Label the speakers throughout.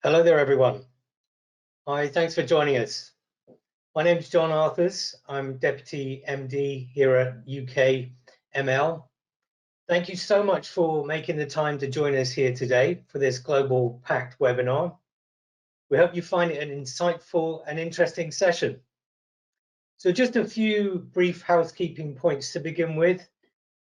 Speaker 1: Hello there, everyone. Hi, thanks for joining us. My name is John Arthurs. I'm Deputy MD here at UK ML. Thank you so much for making the time to join us here today for this Global Pact webinar. We hope you find it an insightful and interesting session. So just a few brief housekeeping points to begin with.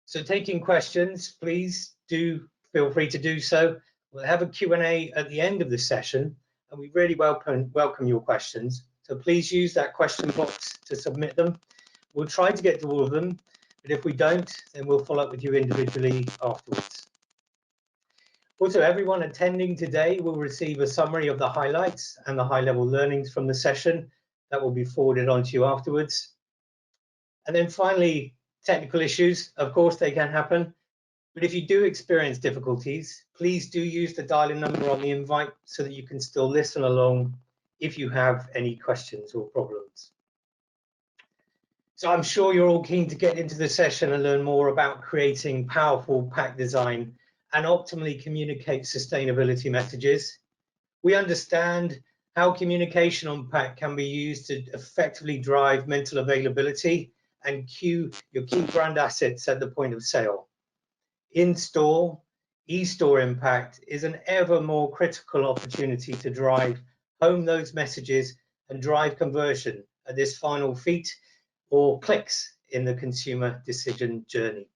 Speaker 1: So taking questions, please do feel free to do so. We'll have a Q&A at the end of the session, and we really welcome your questions. So please use that question box to submit them. We'll try to get to all of them, but if we don't, then we'll follow up with you individually afterwards. Also, everyone attending today will receive a summary of the highlights and the high-level learnings from the session that will be forwarded on to you afterwards. And then finally, technical issues, of course, they can happen. But if you do experience difficulties, please do use the dial-in number on the invite so that you can still listen along if you have any questions or problems. So I'm sure you're all keen to get into the session and learn more about creating powerful pack design and optimally communicate sustainability messages. We understand how communication on pack can be used to effectively drive mental availability and cue your key brand assets at the point of sale. In-store, e-store impact is an ever more critical opportunity to drive home those messages and drive conversion at this final feat or clicks in the consumer decision journey.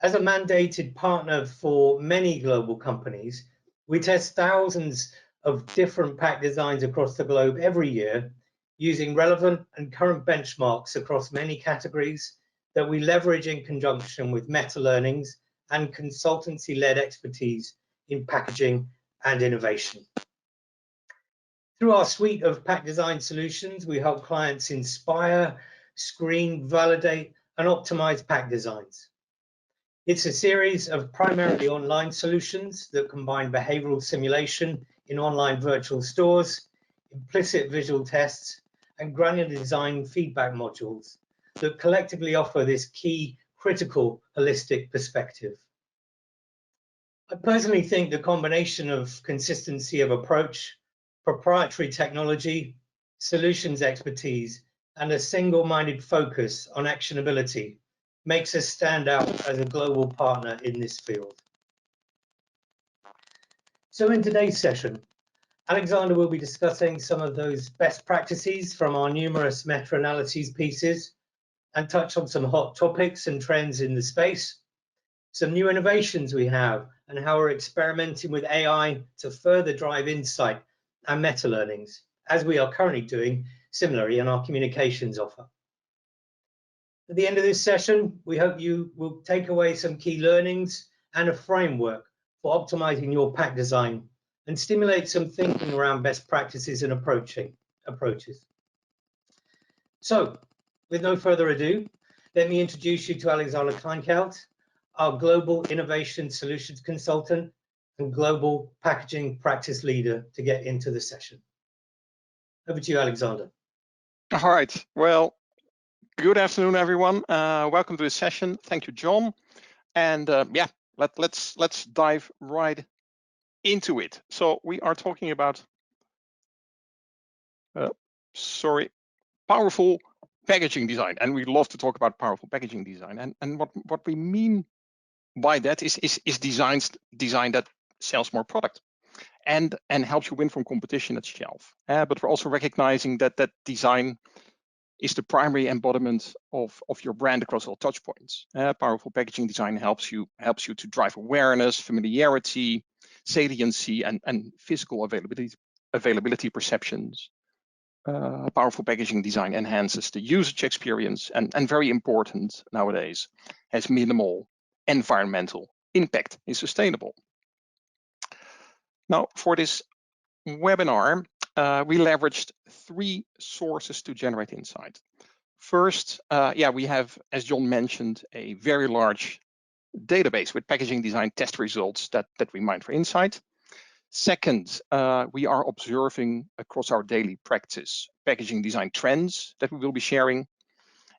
Speaker 1: As a mandated partner for many global companies, we test thousands of different pack designs across the globe every year using relevant and current benchmarks across many categories that we leverage in conjunction with meta-learnings and consultancy-led expertise in packaging and innovation. Through our suite of pack design solutions, we help clients inspire, screen, validate, and optimize pack designs. It's a series of primarily online solutions that combine behavioral simulation in online virtual stores, implicit visual tests, and granular design feedback modules that collectively offer this key, critical, holistic perspective. I personally think the combination of consistency of approach, proprietary technology, solutions expertise, and a single-minded focus on actionability makes us stand out as a global partner in this field. So in today's session, Alexander will be discussing some of those best practices from our numerous meta-analyses pieces and touch on some hot topics and trends in the space, some new innovations we have, and how we're experimenting with AI to further drive insight and meta-learnings, as we are currently doing similarly in our communications offer. At the end of this session, we hope you will take away some key learnings and a framework for optimizing your pack design and stimulate some thinking around best practices and approaches. So, with no further ado, let me introduce you to Alexander Kleijngeld, our Global Innovation Solutions Consultant and Global Packaging Practice Leader, to get into the session. Over to you, Alexander.
Speaker 2: All right. Well, good afternoon, everyone. Welcome to this session. Thank you, John. And yeah, let's dive right into it. So we are talking about, powerful packaging design, and we love to talk about powerful packaging design. And what we mean by that is design that sells more product and helps you win from competition at shelf. But we're also recognizing that design is the primary embodiment of your brand across all touch points. Powerful packaging design helps you to drive awareness, familiarity, saliency, and physical availability perceptions. Powerful packaging design enhances the usage experience and very important nowadays, has minimal environmental impact, is sustainable. Now, for this webinar, we leveraged 3 sources to generate insight. First, we have, as John mentioned, a very large database with packaging design test results that we mine for insight. Second, we are observing across our daily practice packaging design trends that we will be sharing.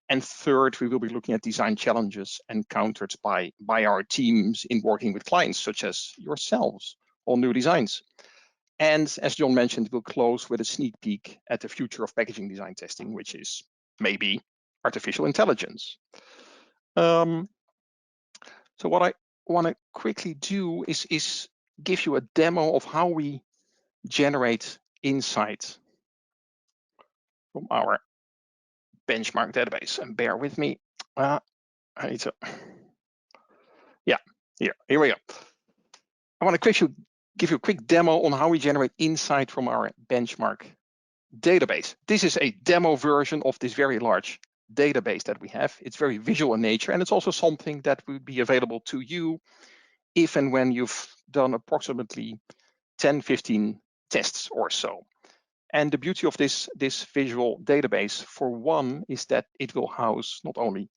Speaker 2: And third, we will be looking at design challenges encountered by our teams in working with clients such as yourselves on new designs. And as John mentioned, we'll close with a sneak peek at the future of packaging design testing, which is maybe artificial intelligence. So what I want to quickly do is give you a demo of how we generate insight from our benchmark database. And bear with me. I need to. Yeah, here we go. I want to give you a quick demo on how we generate insight from our benchmark database. This is a demo version of this very large database that we have. It's very visual in nature, and it's also something that would be available to you if and when you've done approximately 10, 15 tests or so. And the beauty of this visual database, for one, is that it will house not only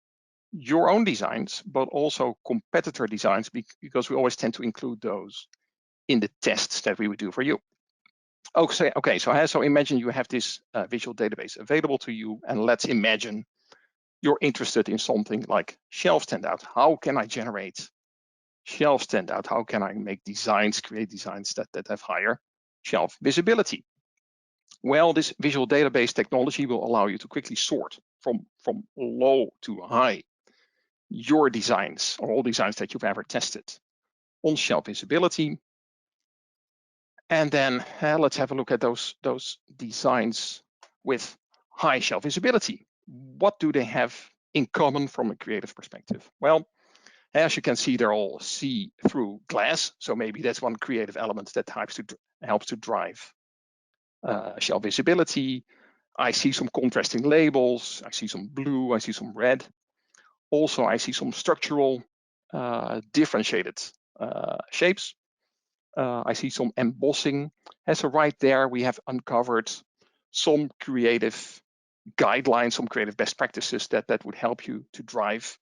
Speaker 2: your own designs, but also competitor designs, because we always tend to include those in the tests that we would do for you. Okay, so imagine you have this visual database available to you, and let's imagine you're interested in something like shelf standout. How can I generate shelf standout? How can I make designs, create designs that have higher shelf visibility? Well, this visual database technology will allow you to quickly sort from low to high your designs, or all designs that you've ever tested, on shelf visibility. And then let's have a look at those designs with high shelf visibility. What do they have in common from a creative perspective? Well, as you can see, they're all see-through glass. So maybe that's one creative element that helps to drive shelf visibility. I see some contrasting labels. I see some blue. I see some red. Also, I see some structural differentiated shapes. I see some embossing. And so right there, we have uncovered some creative guidelines, some creative best practices that would help you to drive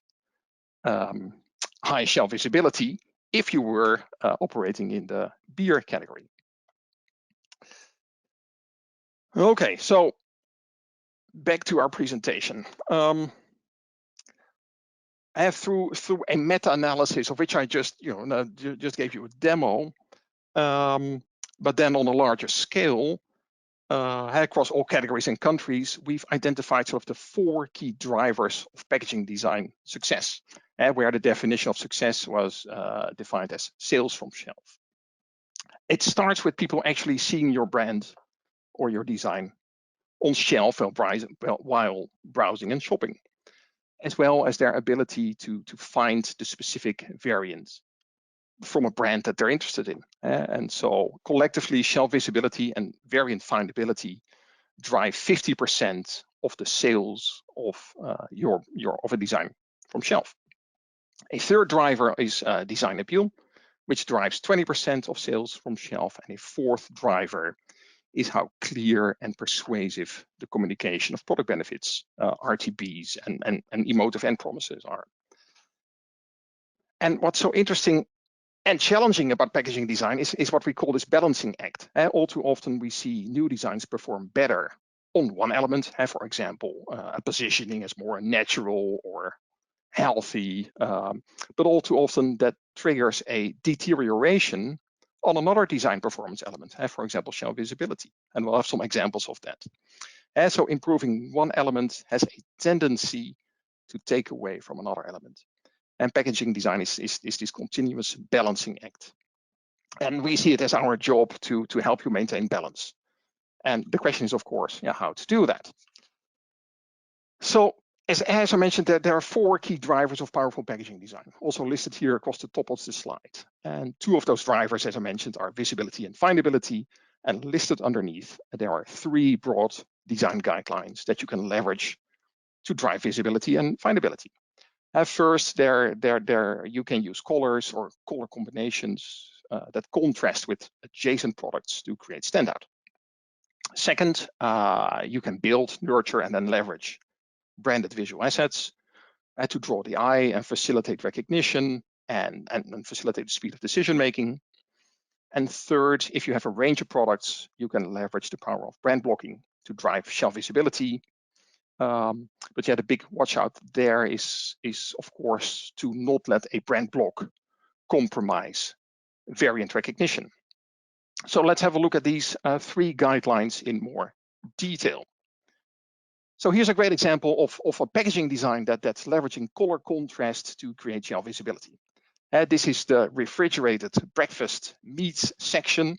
Speaker 2: high shelf visibility if you were operating in the beer category. Okay, so back to our presentation. I have through a meta-analysis of which I just gave you a demo, but then on a larger scale, across all categories and countries, we've identified sort of the 4 key drivers of packaging design success, where the definition of success was defined as sales from shelf. It starts with people actually seeing your brand or your design on shelf while browsing and shopping, as well as their ability to find the specific variants from a brand that they're interested in. And so collectively, shelf visibility and variant findability drive 50% of the sales of a design from shelf. A third driver is design appeal, which drives 20% of sales from shelf. And a fourth driver is how clear and persuasive the communication of product benefits, RTBs, and emotive end promises are. And what's so interesting and challenging about packaging design is what we call this balancing act. All too often we see new designs perform better on one element, for example, a positioning as more natural or healthy, but all too often that triggers a deterioration on another design performance element, for example, shelf visibility. And we'll have some examples of that. So improving one element has a tendency to take away from another element. And packaging design is this continuous balancing act. And we see it as our job to help you maintain balance. And the question is, of course, how to do that. So as I mentioned, there are 4 key drivers of powerful packaging design, also listed here across the top of the slide. And 2 of those drivers, as I mentioned, are visibility and findability. And listed underneath, there are 3 broad design guidelines that you can leverage to drive visibility and findability. At first, you can use colors or color combinations that contrast with adjacent products to create standout. Second, you can build, nurture, and then leverage branded visual assets to draw the eye and facilitate recognition and facilitate the speed of decision making. And third, if you have a range of products, you can leverage the power of brand blocking to drive shelf visibility. But the big watch out there is of course to not let a brand block compromise variant recognition. So let's have a look at these 3 guidelines in more detail. So here's a great example of a packaging design that's leveraging color contrast to create shelf visibility. This is the refrigerated breakfast meats section,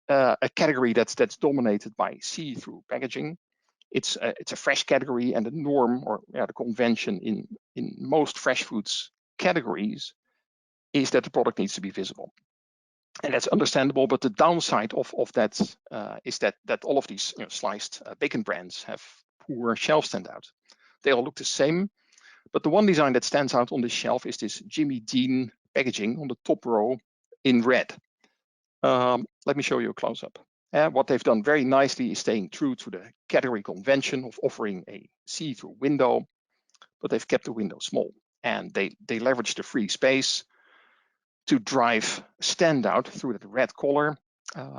Speaker 2: a category that's dominated by see-through packaging. It's a fresh category, and the norm, or the convention in most fresh foods categories is that the product needs to be visible. And that's understandable, but the downside of that is that all of these sliced bacon brands have poor shelf standout. They all look the same, but the one design that stands out on the shelf is this Jimmy Dean packaging on the top row in red. Let me show you a close-up. What they've done very nicely is staying true to the category convention of offering a see-through window, but they've kept the window small, and they leverage the free space to drive standout through that red color.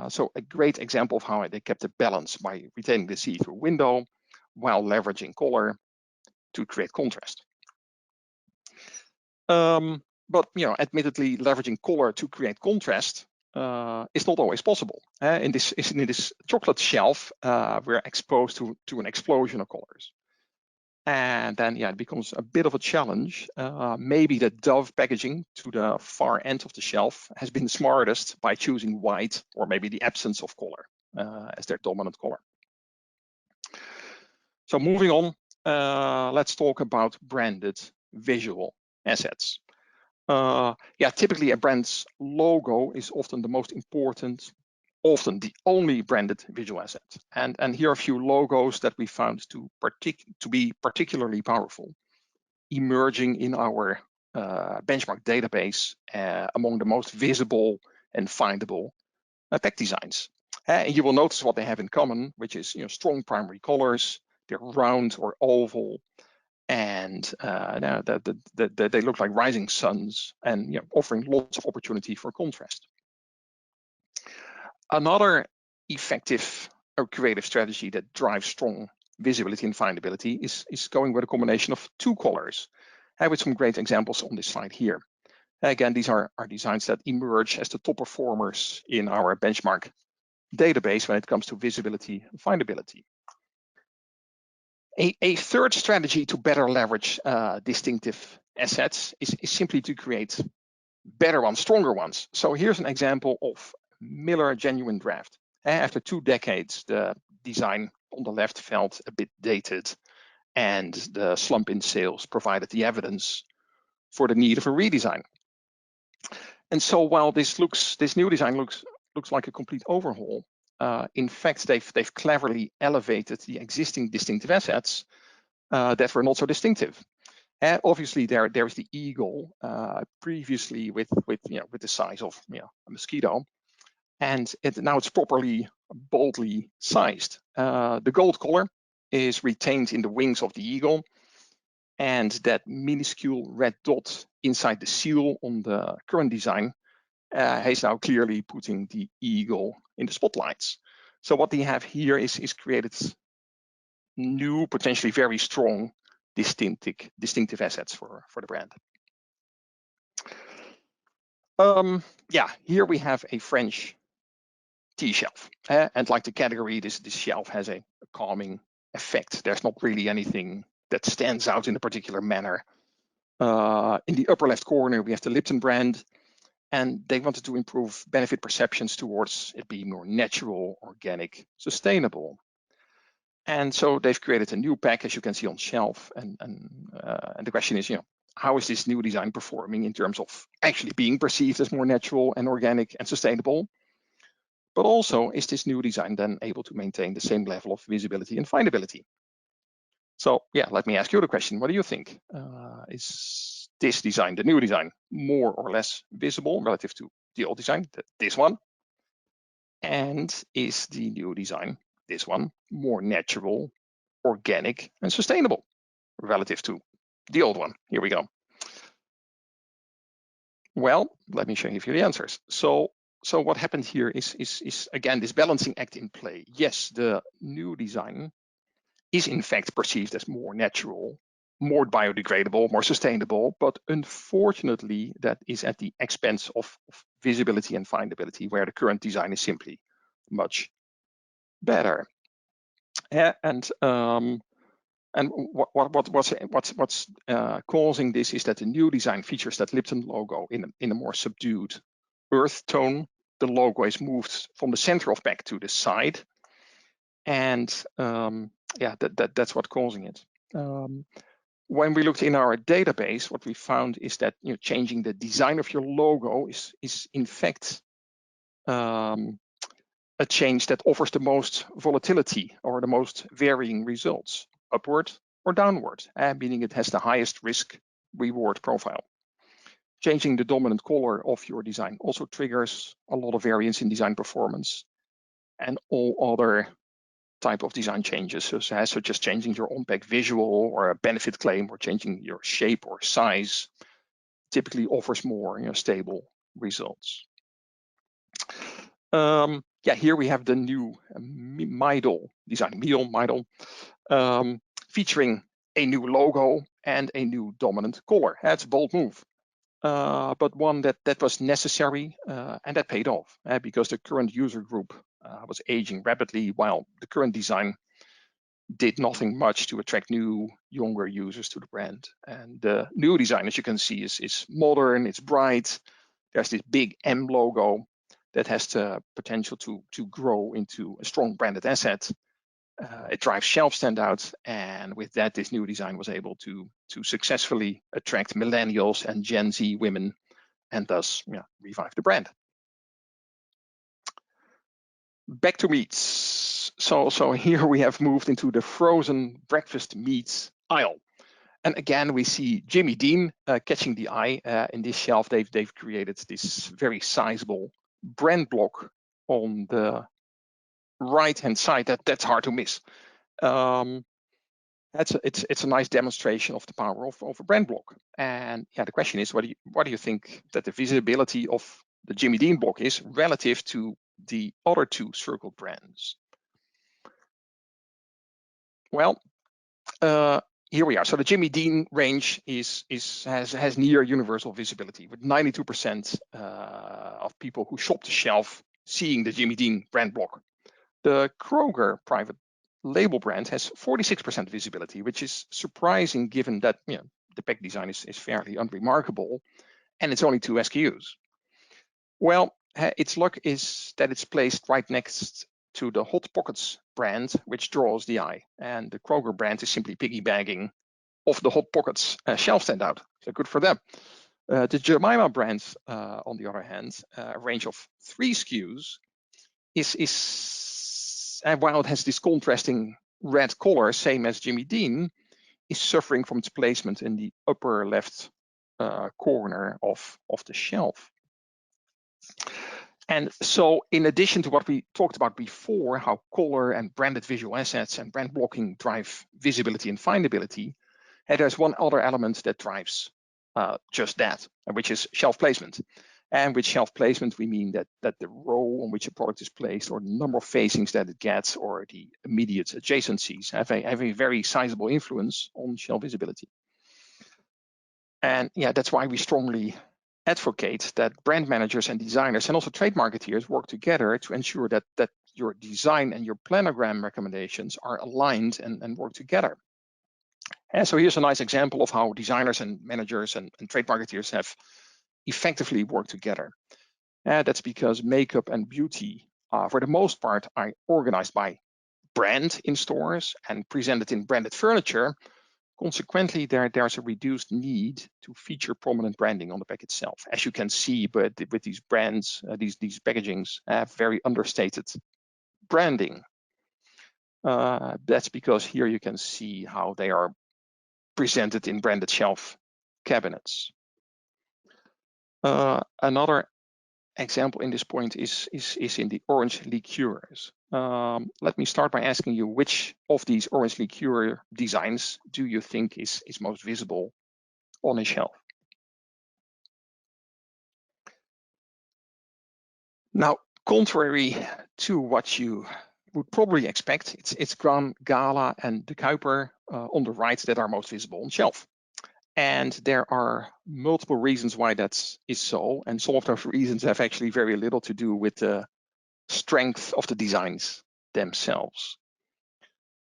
Speaker 2: So a great example of how they kept the balance by retaining the see-through window while leveraging color to create contrast. But admittedly, leveraging color to create contrast is not always possible. In this chocolate shelf, we're exposed to an explosion of colors. And then, it becomes a bit of a challenge. Maybe the Dove packaging to the far end of the shelf has been smartest by choosing white, or maybe the absence of color as their dominant color. So moving on, let's talk about branded visual assets. Typically a brand's logo is often the most important, often the only branded visual asset. And here are a few logos that we found to be particularly powerful, emerging in our benchmark database among the most visible and findable pack designs. And you will notice what they have in common, which is strong primary colors. They're round or oval, and they look like rising suns, and offering lots of opportunity for contrast. Another effective or creative strategy that drives strong visibility and findability is going with a combination of 2 colors, with some great examples on this slide here. Again, these are designs that emerge as the top performers in our benchmark database when it comes to visibility and findability. A third strategy to better leverage distinctive assets is simply to create better ones, stronger ones. So here's an example of Miller Genuine Draft. After 2 decades, the design on the left felt a bit dated, and the slump in sales provided the evidence for the need of a redesign. And so while this new design looks like a complete overhaul, in fact, they've cleverly elevated the existing distinctive assets that were not so distinctive. Obviously, there's the eagle, previously with the size of a mosquito, and now it's properly boldly sized. The gold color is retained in the wings of the eagle, and that minuscule red dot inside the seal on the current design is now clearly putting the eagle in the spotlights. So what they have here is created new, potentially very strong, distinctive assets for the brand. Here we have a French tea shelf, and like the category, this shelf has a calming effect. There's not really anything that stands out in a particular manner. In the upper left corner, we have the Lipton brand, and they wanted to improve benefit perceptions towards it being more natural, organic, sustainable. And so they've created a new pack, as you can see on shelf. And the question is, how is this new design performing in terms of actually being perceived as more natural and organic and sustainable? But also, is this new design then able to maintain the same level of visibility and findability? So let me ask you the question. What do you think? Is this design, the new design, more or less visible relative to the old design, this one? And is the new design, this one, more natural, organic, and sustainable relative to the old one? Here we go. Well, let me show you the answers. So what happened here is again this balancing act in play. Yes, the new design is in fact perceived as more natural more biodegradable, more sustainable, but unfortunately that is at the expense of visibility and findability, where the current design is simply much better. Yeah, and what's causing this is that the new design features that Lipton logo in a more subdued earth tone. The logo is moved from the center of pack to the side, and yeah, that's what's causing it. When we looked in our database, what we found is that changing the design of your logo is in fact a change that offers the most volatility or the most varying results, upward or downward, meaning it has the highest risk reward profile. Changing the dominant color of your design also triggers a lot of variance in design performance and all other type of design changes, such as changing your on-pack visual or a benefit claim or changing your shape or size, typically offers more stable results. Yeah, here we have the new Midol design, Midol, featuring a new logo and a new dominant color. That's a bold move, but one that was necessary and that paid off because the current user group was aging rapidly, while the current design did nothing much to attract new, younger users to the brand. And the new design, as you can see, is modern, it's bright. There's this big M logo that has the potential to grow into a strong branded asset. It drives shelf standouts, and with that, this new design was able to successfully attract millennials and Gen Z women, and thus revive the brand. Back to meats. So here we have moved into the frozen breakfast meats aisle. And again, we see Jimmy Dean catching the eye. In this shelf, they've created this very sizable brand block on the right-hand side. That's hard to miss. It's a nice demonstration of the power of a brand block. And yeah, the question is, what do you think that the visibility of the Jimmy Dean block is relative to the other two circled brands? Well, here we are. So the Jimmy Dean range has near universal visibility, with 92% of people who shop the shelf seeing the Jimmy Dean brand block. The Kroger private label brand has 46% visibility, which is surprising given that the pack design is fairly unremarkable and it's only 2 SKUs. Well, its luck is that it's placed right next to the Hot Pockets brand, which draws the eye, and the Kroger brand is simply piggybacking off the Hot Pockets shelf standout. So good for them. The Jemima brand, on the other hand, a range of 3 SKUs, and while it has this contrasting red color, same as Jimmy Dean, is suffering from its placement in the upper left corner of the shelf. And so in addition to what we talked about before, how color and branded visual assets and brand blocking drive visibility and findability, there's one other element that drives just that, which is shelf placement. And with shelf placement, we mean that the row on which a product is placed, or the number of facings that it gets, or the immediate adjacencies have a very sizable influence on shelf visibility. And yeah, that's why we strongly advocate that brand managers and designers and also trade marketeers work together to ensure that your design and your planogram recommendations are aligned and work together. And so here's a nice example of how designers and managers and trade marketeers have effectively worked together. That's because makeup and beauty, for the most part, are organized by brand in stores and presented in branded furniture. Consequently, there's a reduced need to feature prominent branding on the pack itself. As you can see, but with these brands, these packagings have very understated branding. That's because here you can see how they are presented in branded shelf cabinets. Another example in this point is in the orange liqueurs. Let me start by asking you, which of these orange liqueur designs do you think is most visible on a shelf? Now, contrary to what you would probably expect, it's Gran, Gala, and De Kuyper on the right that are most visible on shelf. And there are multiple reasons why that is so. And some of those reasons have actually very little to do with the strength of the designs themselves.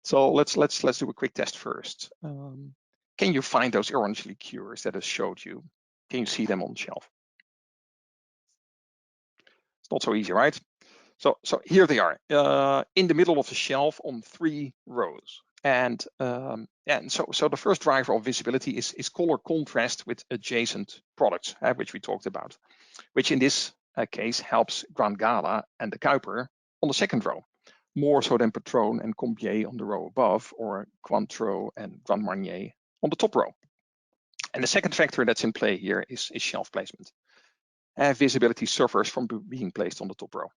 Speaker 2: So let's do a quick test first. Can you find those orange liqueurs that I showed you? Can you see them on the shelf? It's not so easy, right? So here they are in the middle of the shelf on 3 rows. And so the first driver of visibility is color contrast with adjacent products, which we talked about, which in this case helps Grand Gala and the Kuiper on the second row, more so than Patron and Combier on the row above, or Cointreau and Grand Marnier on the top row. And the second factor that's in play here is shelf placement. Visibility suffers from being placed on the top row.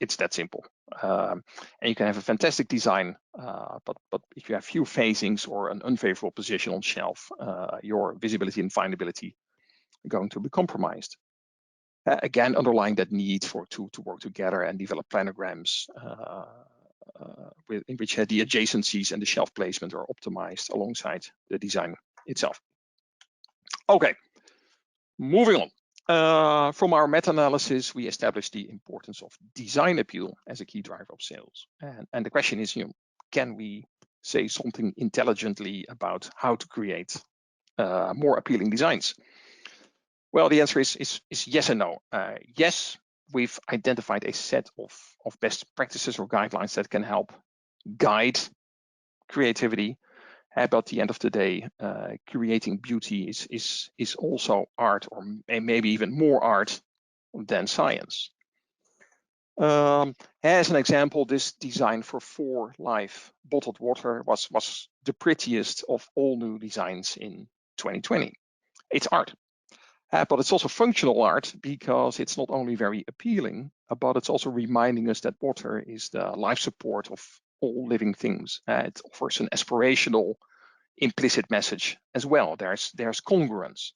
Speaker 2: It's that simple. And you can have a fantastic design, but if you have few facings or an unfavorable position on shelf, your visibility and findability are going to be compromised. Again, underlying that need to work together and develop planograms in which the adjacencies and the shelf placement are optimized alongside the design itself. Okay, moving on. From our meta-analysis, we established the importance of design appeal as a key driver of sales. And the question is, can we say something intelligently about how to create more appealing designs? Well, the answer is yes and no. Yes, we've identified a set of best practices or guidelines that can help guide creativity. But at the end of the day, creating beauty is also art, or maybe even more art than science. As an example, this design for 4 Life bottled water was the prettiest of all new designs in 2020. It's art. But it's also functional art because it's not only very appealing, but it's also reminding us that water is the life support of all living things. It offers an aspirational implicit message as well. There's congruence.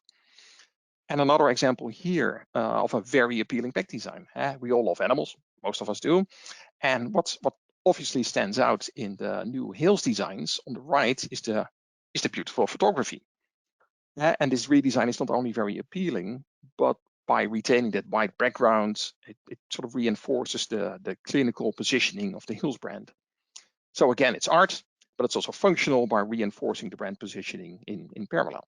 Speaker 2: And another example here of a very appealing pack design. We all love animals, most of us do. And what obviously stands out in the new Hills designs on the right is the beautiful photography. And this redesign is not only very appealing, but by retaining that white background, it sort of reinforces the clinical positioning of the Hills brand. So again, it's art, but it's also functional by reinforcing the brand positioning in parallel.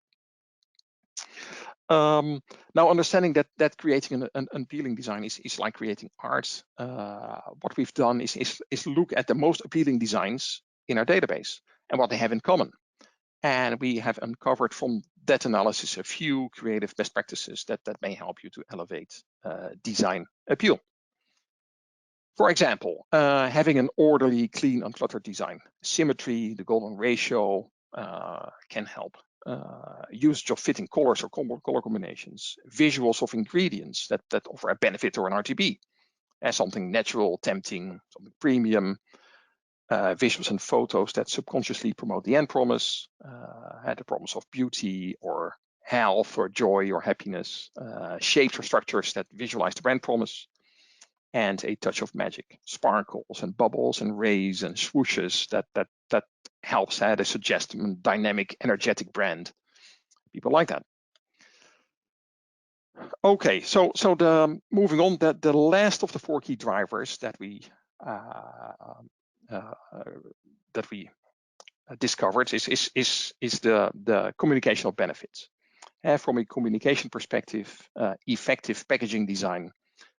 Speaker 2: Now, understanding that creating an appealing design is like creating art, what we've done is look at the most appealing designs in our database and what they have in common. And we have uncovered from that analysis a few creative best practices that may help you to elevate design appeal. For example, having an orderly, clean, uncluttered design. Symmetry, the golden ratio can help. Usage of fitting colors or color combinations. Visuals of ingredients that offer a benefit or an RGB. Something natural, tempting, something premium. Visuals and photos that subconsciously promote the end promise, the promise of beauty or health or joy or happiness, shapes or structures that visualize the brand promise, and a touch of magic, sparkles and bubbles and rays and swooshes that helps to suggest a dynamic, energetic brand. People like that. Okay, so moving on, the last of the 4 key drivers that we discovered is the communicational benefits. From a communication perspective, effective packaging design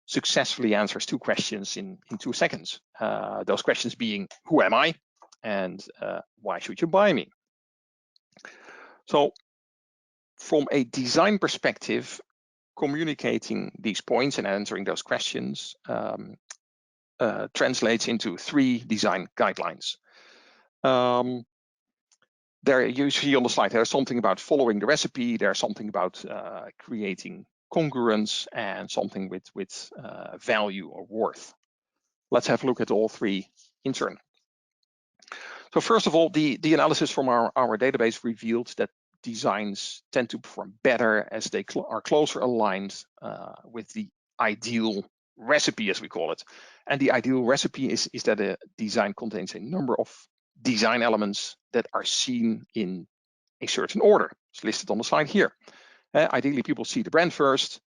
Speaker 2: successfully answers 2 questions in 2 seconds. Those questions being, who am I? And why should you buy me? So from a design perspective, communicating these points and answering those questions translates into 3 design guidelines. There you see on the slide, there's something about following the recipe, there's something about creating congruence, and something with value or worth. Let's have a look at all 3 in turn. So first of all, the analysis from our database revealed that designs tend to perform better as they are closer aligned with the ideal recipe, as we call it. And the ideal recipe is that a design contains a number of design elements that are seen in a certain order. It's listed on the slide here. Ideally, people see the brand first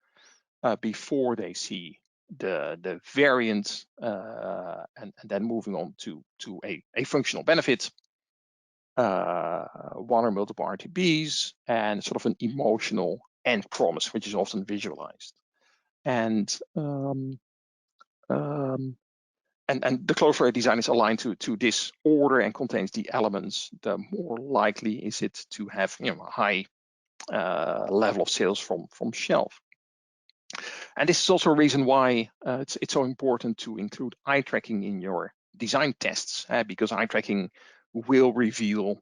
Speaker 2: before they see the variant, and then moving on to a functional benefit, one or multiple RTBs, and sort of an emotional end promise, which is often visualized. And the closer a design is aligned to this order and contains the elements, the more likely is it to have a high level of sales from shelf. And this is also a reason why it's so important to include eye tracking in your design tests, because eye tracking will reveal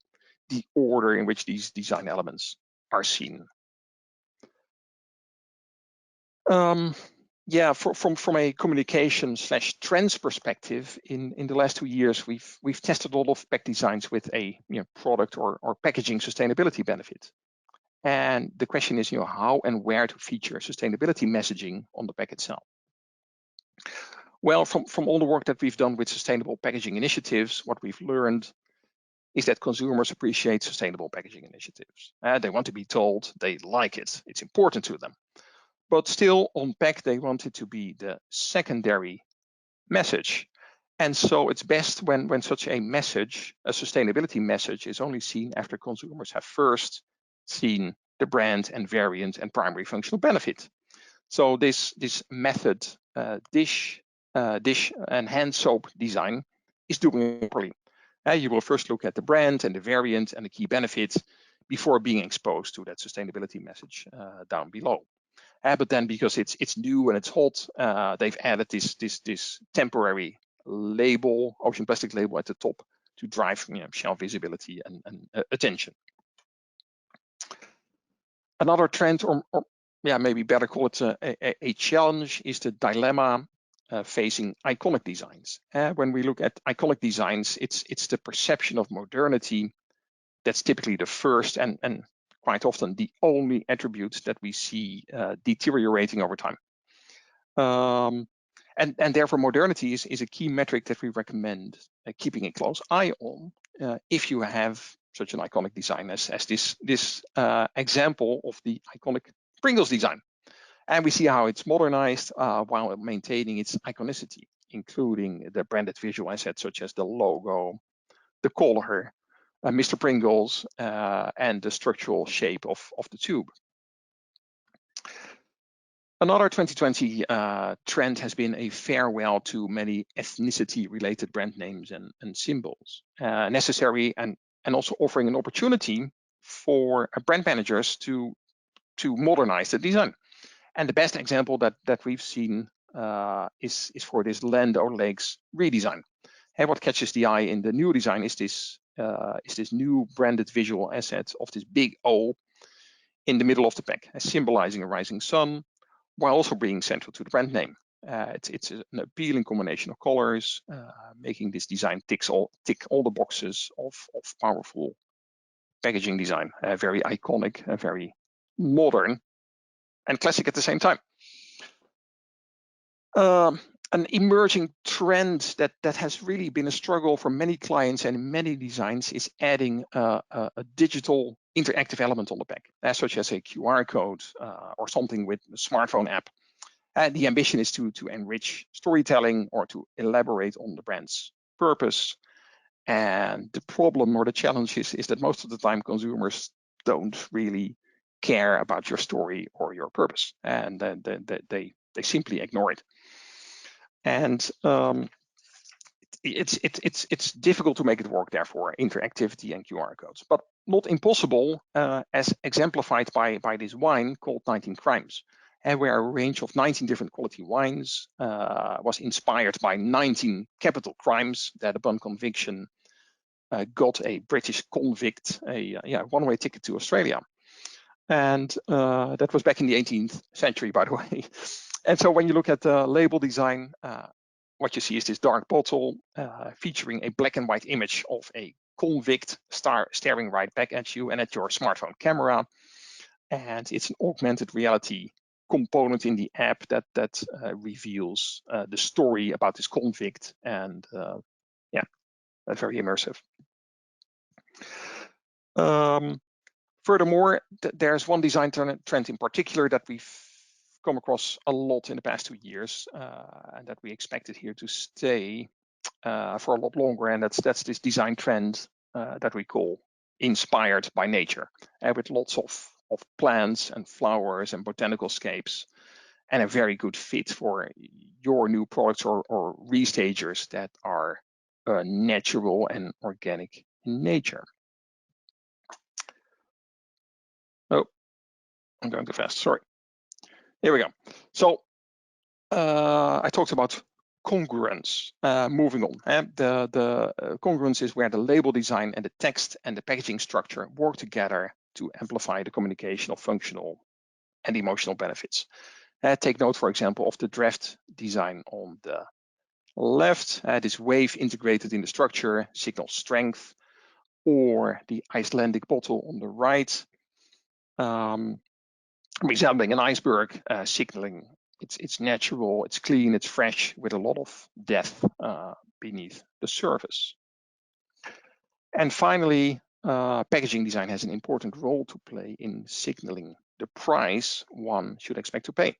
Speaker 2: the order in which these design elements are seen. Yeah, from a communication/trends perspective, in the last 2 years, we've tested a lot of pack designs with a product or packaging sustainability benefit. And the question is, how and where to feature sustainability messaging on the pack itself. Well, from all the work that we've done with sustainable packaging initiatives, what we've learned is that consumers appreciate sustainable packaging initiatives. They want to be told they like it. It's important to them. But still, on pack, they want it to be the secondary message. And so it's best when such a message, a sustainability message, is only seen after consumers have first seen the brand and variant and primary functional benefit. So this method, dish and hand soap design, is doing it properly. You will first look at the brand and the variant and the key benefits before being exposed to that sustainability message down below. But then, because it's new and it's hot, they've added this temporary label, ocean plastic label at the top to drive shelf visibility and attention. Another trend, or maybe better call it a challenge, is the dilemma facing iconic designs. When we look at iconic designs, it's the perception of modernity that's typically the first and quite often the only attributes that we see deteriorating over time. And therefore, modernity is a key metric that we recommend keeping a close eye on if you have such an iconic design as this example of the iconic Pringles design. And we see how it's modernized while maintaining its iconicity, including the branded visual assets such as the logo, the color, Mr. Pringles, and the structural shape of the tube. Another 2020 trend has been a farewell to many ethnicity-related brand names and symbols, necessary and also offering an opportunity for brand managers to modernize the design. And the best example that we've seen is for this Land O'Lakes redesign. And what catches the eye in the new design is this new branded visual asset of this big O in the middle of the pack, symbolizing a rising sun, while also being central to the brand name. It's an appealing combination of colors, making this design tick all the boxes of powerful packaging design. Very iconic, very modern, and classic at the same time. An emerging trend that has really been a struggle for many clients and many designs is adding a digital interactive element on the pack, such as a QR code or something with a smartphone app. The ambition is to enrich storytelling or to elaborate on the brand's purpose. And the problem or the challenge is that most of the time consumers don't really care about your story or your purpose, and they simply ignore it. And it's difficult to make it work, therefore, interactivity and QR codes, but not impossible, as exemplified by this wine called 19 Crimes, and where a range of 19 different quality wines was inspired by 19 capital crimes that, upon conviction, got a British convict a one-way ticket to Australia. And that was back in the 18th century, by the way. And so when you look at the label design, what you see is this dark bottle featuring a black and white image of a convict staring right back at you and at your smartphone camera. And it's an augmented reality component in the app that reveals the story about this convict, and very immersive. Furthermore, there's one design trend in particular that we've come across a lot in the past 2 years, and that we expected here to stay for a lot longer, and that's this design trend that we call inspired by nature, with lots of plants and flowers and botanical scapes, and a very good fit for your new products or restagers that are natural and organic in nature. Oh, I'm going too fast, sorry. Here we go. So I talked about congruence. Moving on, the congruence is where the label design and the text and the packaging structure work together to amplify the communication of functional and emotional benefits. Take note, for example, of the draft design on the left. This wave integrated in the structure signals strength, or the Icelandic bottle on the right, resembling an iceberg, signaling it's natural, it's clean, it's fresh, with a lot of depth beneath the surface. And finally, packaging design has an important role to play in signaling the price one should expect to pay,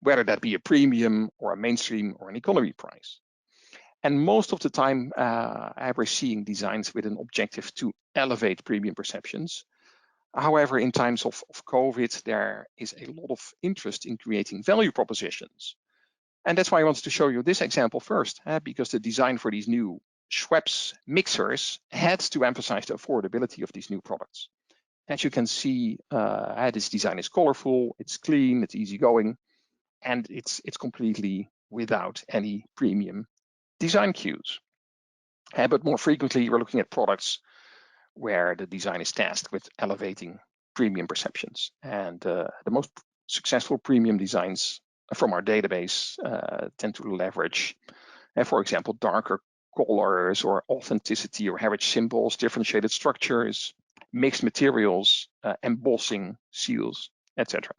Speaker 2: whether that be a premium or a mainstream or an economy price. And most of the time, we're seeing designs with an objective to elevate premium perceptions. However, in times of COVID, there is a lot of interest in creating value propositions. And that's why I wanted to show you this example first, because the design for these new Schweppes mixers had to emphasize the affordability of these new products. As you can see, this design is colorful, it's clean, it's easygoing, and it's completely without any premium design cues. But more frequently, we're looking at products where the design is tasked with elevating premium perceptions. And the most successful premium designs from our database tend to leverage, for example, darker colors or authenticity or heritage symbols, differentiated structures, mixed materials, embossing, seals, etc.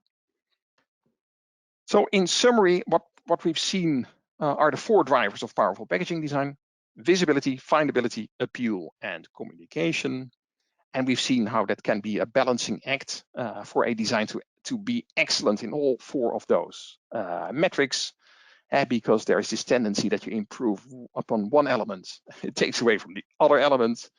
Speaker 2: So in summary, what we've seen are the 4 drivers of powerful packaging design: visibility, findability, appeal, and communication. And we've seen how that can be a balancing act for a design to be excellent in all 4 of those metrics, because there is this tendency that you improve upon one element, it takes away from the other element.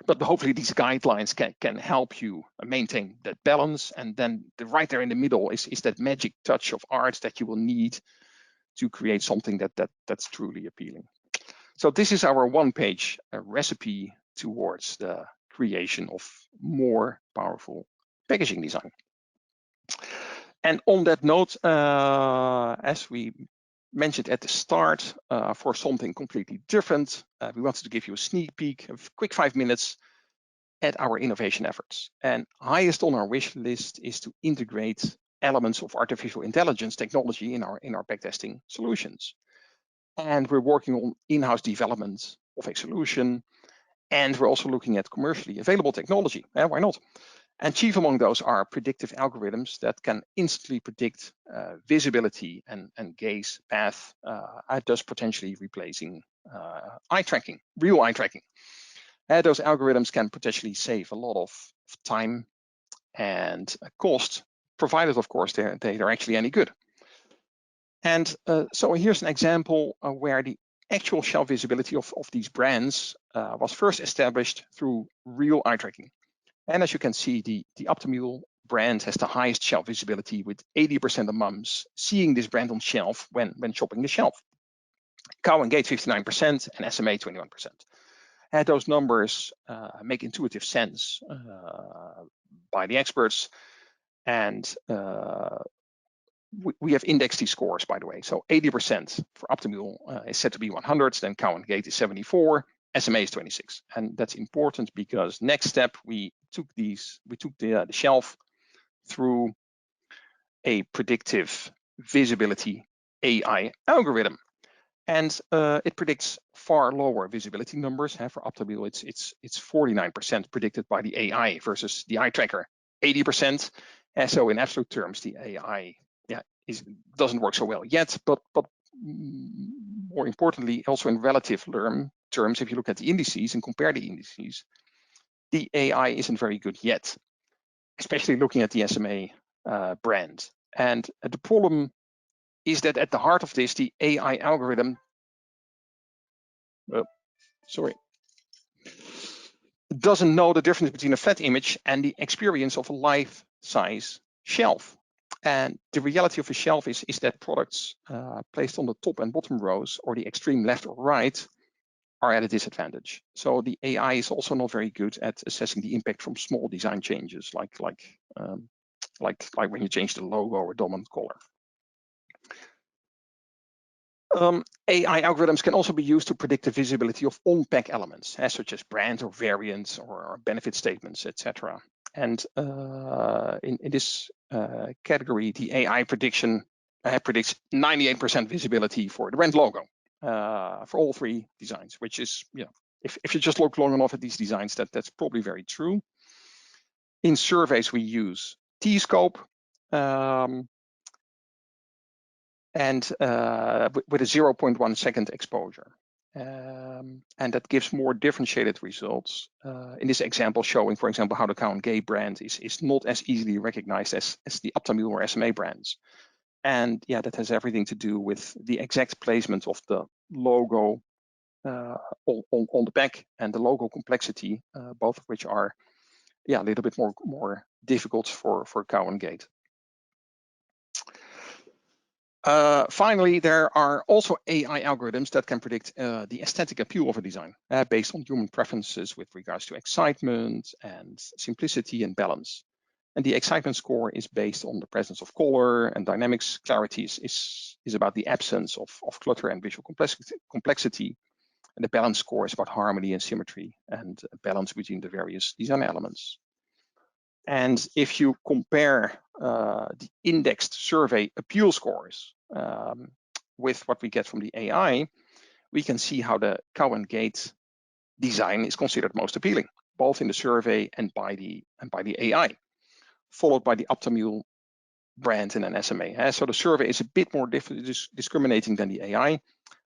Speaker 2: But hopefully these guidelines can help you maintain that balance. And then right there in the middle is that magic touch of art that you will need to create something that's truly appealing. So this is our one-page recipe towards the creation of more powerful packaging design. And on that note, as we mentioned at the start, for something completely different, we wanted to give you a sneak peek, a quick 5 minutes at our innovation efforts. And highest on our wish list is to integrate elements of artificial intelligence technology in our backtesting solutions. And we're working on in-house development of a solution. And we're also looking at commercially available technology. Why not? And chief among those are predictive algorithms that can instantly predict visibility and gaze path, thus potentially replacing eye tracking, real eye tracking. Those algorithms can potentially save a lot of time and cost, provided, of course, they're actually any good. And so here's an example where the actual shelf visibility of these brands was first established through real eye tracking. And as you can see, the Optimal brand has the highest shelf visibility, with 80% of mums seeing this brand on shelf when shopping the shelf. Kleijngeld 59% and SMA 21%. And those numbers make intuitive sense by the experts. And we have indexed these scores, by the way. So 80% for Optimal is said to be 100, then Kleijngeld is 74, SMA is 26. And that's important because next step, we took the shelf through a predictive visibility AI algorithm. And it predicts far lower visibility numbers. For Optimal, it's 49% predicted by the AI versus the eye tracker, 80%. And so in absolute terms, the AI doesn't work so well yet, but more importantly, also in relative terms, if you look at the indices and compare the indices, the AI isn't very good yet, especially looking at the SMA brand. And the problem is that at the heart of this, the AI algorithm, doesn't know the difference between a flat image and the experience of a life-size shelf. And the reality of a shelf is that products placed on the top and bottom rows or the extreme left or right are at a disadvantage. So the AI is also not very good at assessing the impact from small design changes, like when you change the logo or dominant color. AI algorithms can also be used to predict the visibility of on-pack elements, such as brand or variants or benefit statements, etc. And in this category, the AI prediction predicts 98% visibility for the brand logo for all three designs, which is, if you just look long enough at these designs, that's probably very true. In surveys, we use T-scope, and with a 0.1 second exposure. And that gives more differentiated results. In this example, showing, for example, how the Kleijngeld brand is not as easily recognized as the Aptamil or SMA brands. And yeah, that has everything to do with the exact placement of the logo on the back and the logo complexity, both of which are a little bit more difficult for Kleijngeld. Finally, there are also AI algorithms that can predict the aesthetic appeal of a design based on human preferences with regards to excitement and simplicity and balance. And the excitement score is based on the presence of color, and dynamics. Clarity is about the absence of clutter and visual complexity. And the balance score is about harmony and symmetry and balance between the various design elements. And if you compare the indexed survey appeal scores with what we get from the AI, we can see how the Kleijngeld design is considered most appealing, both in the survey and by the AI, followed by the Aptamil brand and an SMA. So the survey is a bit more discriminating than the AI,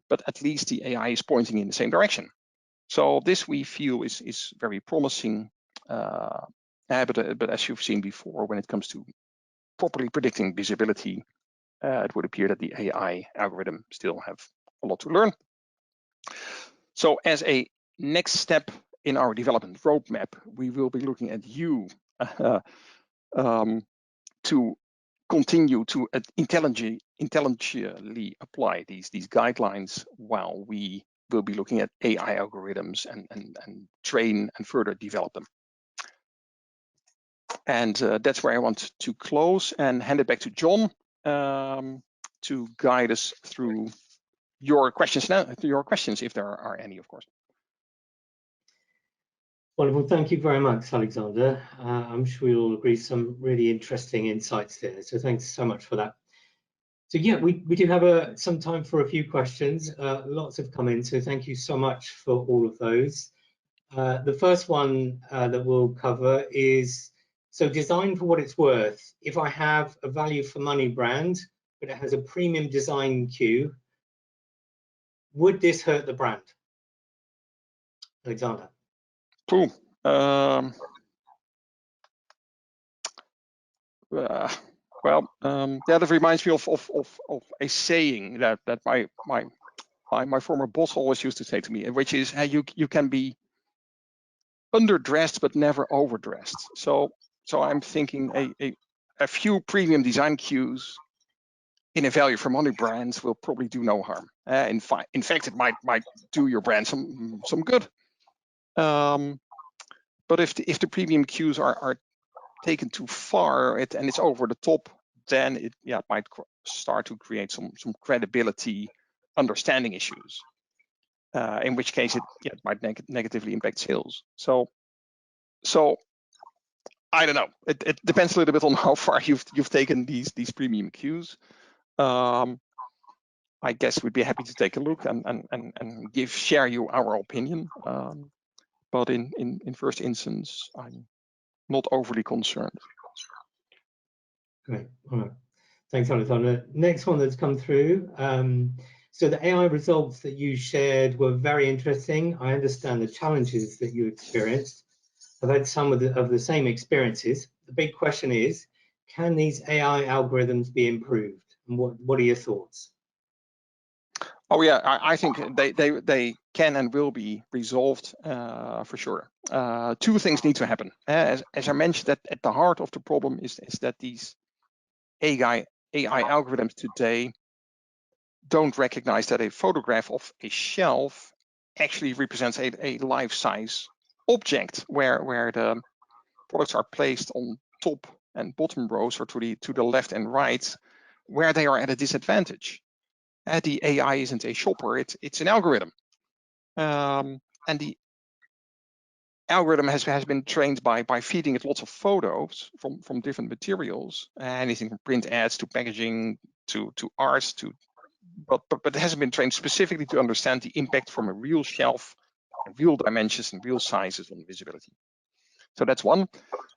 Speaker 2: but at least the AI is pointing in the same direction. So this we feel is very promising. But as you've seen before, when it comes to properly predicting visibility, it would appear that the AI algorithm still have a lot to learn. So as a next step in our development roadmap, we will be looking at you to continue to intelligently apply these guidelines, while we will be looking at AI algorithms and train and further develop them. And that's where I want to close and hand it back to John to guide us through your questions now, if there are any, of course.
Speaker 1: Wonderful. Thank you very much, Alexander. I'm sure you'll agree some really interesting insights there. So thanks so much for that. So yeah, we do have some time for a few questions. Lots have come in, so thank you so much for all of those. The first one that we'll cover is, so design for what it's worth. If I have a value for money brand, but it has a premium design queue, would this hurt the brand? Alexander.
Speaker 2: Cool. Well, that reminds me of a saying that my former boss always used to say to me, which is, hey, you can be underdressed but never overdressed. So I'm thinking a few premium design cues in a value for money brands will probably do no harm. In fact, it might do your brand some good. But if the premium cues are taken too far and it's over the top, then it might start to create some credibility understanding issues. In which case it might negatively impact sales. So I don't know. It depends a little bit on how far you've taken these premium cues. I guess we'd be happy to take a look and share you our opinion. But in first instance, I'm not overly concerned.
Speaker 1: Great. All right. Thanks, Alexander. Next one that's come through. So the AI results that you shared were very interesting. I understand the challenges that you experienced. I've had some of the same experiences. The big question is, can these AI algorithms be improved? And what are your thoughts?
Speaker 2: Oh yeah, I think they can and will be resolved for sure. Two things need to happen. As I mentioned, at the heart of the problem is that these AI algorithms today don't recognize that a photograph of a shelf actually represents a life-size object where the products are placed on top and bottom rows, or to the left and right, where they are at a disadvantage. The AI isn't a shopper, it's an algorithm. And the algorithm has been trained by feeding it lots of photos from different materials, anything from print ads to packaging to art, but it hasn't been trained specifically to understand the impact from a real shelf, and real dimensions and real sizes on visibility. So that's one.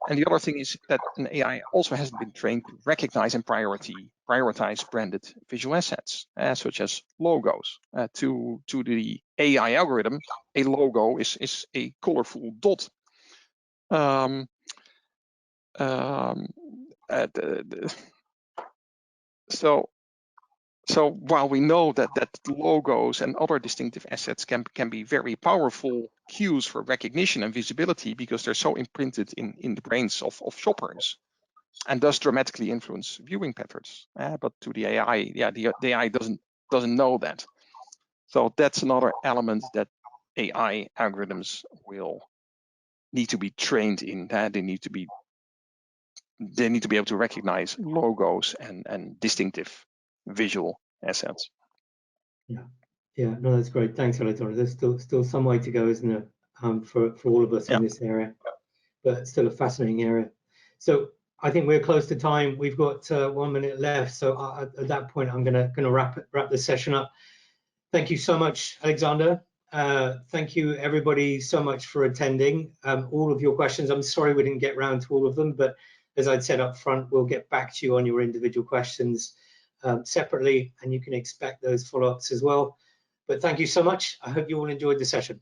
Speaker 2: And the other thing is that an AI also hasn't been trained to recognize and prioritize branded visual assets, such as logos. To the AI algorithm, a logo is a colorful dot. So while we know that logos and other distinctive assets can be very powerful cues for recognition and visibility, because they're so imprinted in the brains of shoppers, and thus dramatically influence viewing patterns. But to the AI, yeah, the AI doesn't know that. So that's another element that AI algorithms will need to be trained in. They need to be able to recognize logos and distinctive visual assets.
Speaker 1: Yeah, no, that's great. Thanks, Alexander. There's still some way to go, isn't there, for all of us in this area, but still a fascinating area. So I think we're close to time. We've got 1 minute left. So at that point, I'm gonna wrap the session up. Thank you so much, Alexander. Thank you, everybody, so much for attending. All of your questions, I'm sorry we didn't get around to all of them, but as I'd said up front, we'll get back to you on your individual questions separately, and you can expect those follow-ups as well. But thank you so much. I hope you all enjoyed the session.